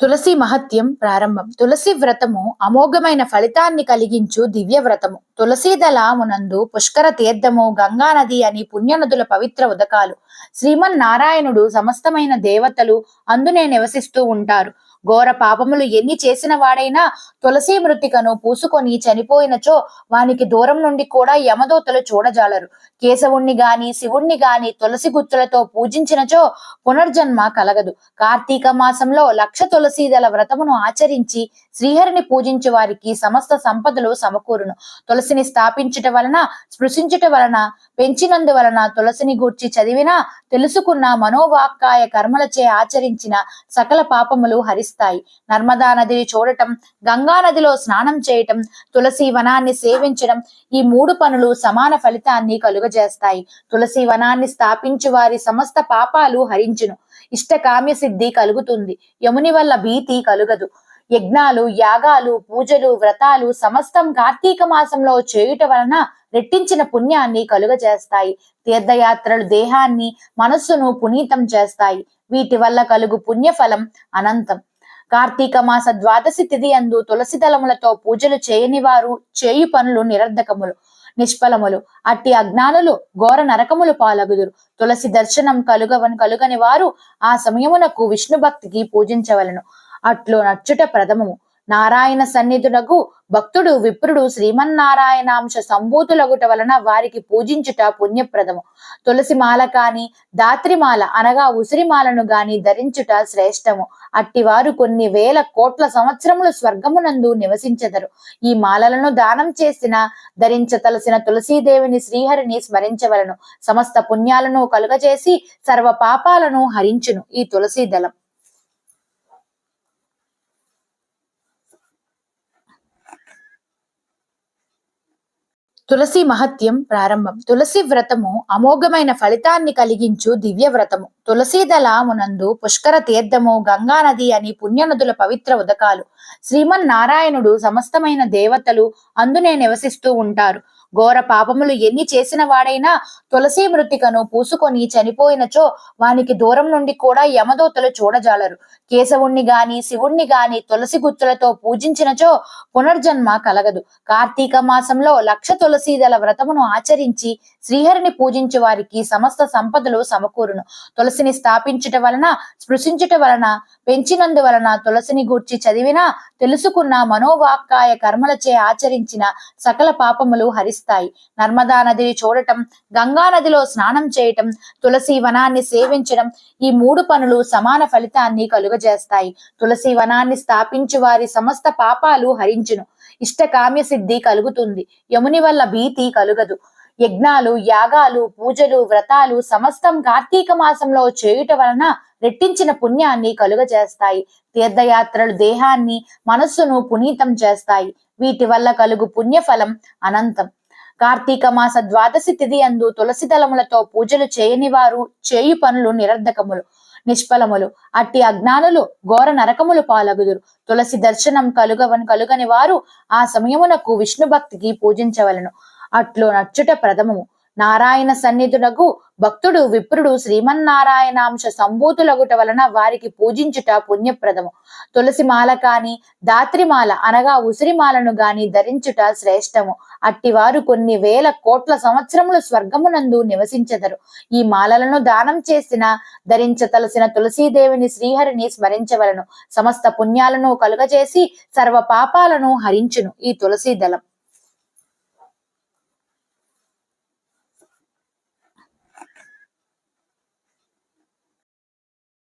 తులసి మహత్యం ప్రారంభం. తులసి వ్రతము అమోఘమైన ఫలితాన్ని కలిగించు దివ్య వ్రతము. తులసీ దళమునందు పుష్కర తీర్థము, గంగానది అని పుణ్యనదుల పవిత్ర ఉదకాలు. శ్రీమన్నారాయణుడు సమస్తమైన దేవతలు అందునే నివసిస్తూ ఉంటారు. ఘోర పాపములు ఎన్ని చేసిన వాడైనా తులసి మృతికను పూసుకొని చనిపోయినచో వానికి దూరం నుండి కూడా యమదూతలు చూడజాలరు. కేశవుణ్ణి గాని శివుణ్ణి గాని తులసి గుత్తులతో పూజించినచో పునర్జన్మ కలగదు. కార్తీక మాసంలో 1,00,000 తులసీదళ వ్రతమును ఆచరించి శ్రీహరిని పూజించే వారికి సమస్త సంపదలు సమకూరును. తులసిని స్థాపించుట వలన, స్పృశించుట వలన, పెంచినందు వలన, తులసిని గూర్చి చదివినా, తెలుసుకున్న, మనోవాక్కాయ కర్మలచే ఆచరించిన సకల పాపములు హరిస్తాయి. నర్మదా నదిని చూడటం, గంగా నదిలో స్నానం చేయటం, తులసి వనాన్ని సేవించడం, ఈ 3 పనులు సమాన ఫలితాన్ని కలుగజేస్తాయి. తులసి వనాన్ని స్థాపించు వారి సమస్త పాపాలు హరించును. ఇష్టకామ్య సిద్ధి కలుగుతుంది. యముని వల్ల భీతి కలుగదు. యజ్ఞాలు, యాగాలు, పూజలు, వ్రతాలు సమస్తం కార్తీక మాసంలో చేయుట వలన రెట్టించిన పుణ్యాన్ని కలుగజేస్తాయి. తీర్థయాత్రలు దేహాన్ని, మనస్సును పునీతం చేస్తాయి. వీటి వల్ల కలుగు పుణ్యఫలం అనంతం. కార్తీక మాస ద్వాదశి తిథి అందు తులసి దళములతో పూజలు చేయని వారు చేయు పనులు నిరర్ధకములు, నిష్ఫలములు. అట్టి అజ్ఞానులు ఘోర నరకములు పాలగుదురు. తులసి దర్శనం కలుగని వారు ఆ సమయమునకు విష్ణు భక్తికి పూజించవలను. అట్లు నచ్చుట ప్రథమము. నారాయణ సన్నిధునకు భక్తుడు విప్రుడు శ్రీమన్నారాయణాంశ సంభూతులగుట వలన వారికి పూజించుట పుణ్యప్రదము. తులసి మాల కాని, దాత్రిమాల అనగా ఉసిరిమాలను గాని ధరించుట శ్రేష్టము. అట్టివారు కొన్ని వేల కోట్ల సంవత్సరములు స్వర్గమునందు నివసించెదరు. ఈ మాలలను దానం చేసిన, ధరించతలసిన తులసీదేవిని, శ్రీహరిని స్మరించవలను. సమస్త పుణ్యాలను కలుగజేసి సర్వ పాపాలను హరించును ఈ తులసీ దళం. తులసి మహత్యం ప్రారంభం. తులసి వ్రతము అమోఘమైన ఫలితాన్ని కలిగించు దివ్య వ్రతము. తులసీ దళమునందు పుష్కర తీర్థము, గంగానది అని పుణ్యనదుల పవిత్ర ఉదకాలు. శ్రీమన్నారాయణుడు సమస్తమైన దేవతలు అందునే నివసిస్తూ ఉంటారు. ఘోర పాపములు ఎన్ని చేసిన వాడైనా తులసి మృతికను పూసుకొని చనిపోయినచో వానికి దూరం నుండి కూడా యమదూతలు చూడజాలరు. కేశవుణ్ణి గాని శివుణ్ణి గాని తులసి గుత్తులతో పూజించినచో పునర్జన్మ కలగదు. కార్తీక మాసంలో 1,00,000 తులసీదళ వ్రతమును ఆచరించి శ్రీహరిని పూజించే వారికి సమస్త సంపదలు సమకూరును. తులసిని స్థాపించుట వలన, స్పృశించుట వలన, పెంచినందు వలన, తులసిని గూర్చి చదివినా, తెలుసుకున్న, మనోవాక్కాయ కర్మలచే ఆచరించిన సకల పాపములు హరిస్తాయి. నర్మదా నదిని చూడటం, గంగా నదిలో స్నానం చేయటం, తులసి వనాన్ని సేవించడం, ఈ 3 పనులు సమాన ఫలితాన్ని కలుగజేస్తాయి. తులసి వనాన్ని స్థాపించు వారి సమస్త పాపాలు హరించును. ఇష్టకామ్య సిద్ధి కలుగుతుంది. యముని వల్ల భీతి కలుగదు. యజ్ఞాలు, యాగాలు, పూజలు, వ్రతాలు సమస్తం కార్తీక మాసంలో చేయుట వలన రెట్టించిన పుణ్యాన్ని కలుగజేస్తాయి. తీర్థయాత్రలు దేహాన్ని, మనస్సును పునీతం చేస్తాయి. వీటి వల్ల కలుగు పుణ్యఫలం అనంతం. కార్తీక మాస ద్వాదశి తిథి అందు తులసి దళములతో పూజలు చేయని వారు చేయు పనులు నిరర్ధకములు, నిష్ఫలములు. అట్టి అజ్ఞానులు ఘోర నరకములు పాలగుదురు. తులసి దర్శనం కలుగని వారు ఆ సమయమునకు విష్ణు భక్తికి పూజించవలను. అట్లు నచ్చుట ప్రథమము. నారాయణ సన్నిధునకు భక్తుడు విప్రుడు శ్రీమన్నారాయణాంశ సంభూతులగుట వలన వారికి పూజించుట పుణ్యప్రదము. తులసి మాల కాని, దాత్రిమాల అనగా ఉసిరిమాలను గాని ధరించుట శ్రేష్టము. అట్టివారు కొన్ని వేల కోట్ల సంవత్సరములు స్వర్గమునందు నివసించెదరు. ఈ మాలలను దానం చేసిన, ధరించతలసిన తులసీదేవిని, శ్రీహరిని స్మరించవలను. సమస్త పుణ్యాలను కలుగజేసి సర్వ పాపాలను హరించును ఈ తులసీ దళం.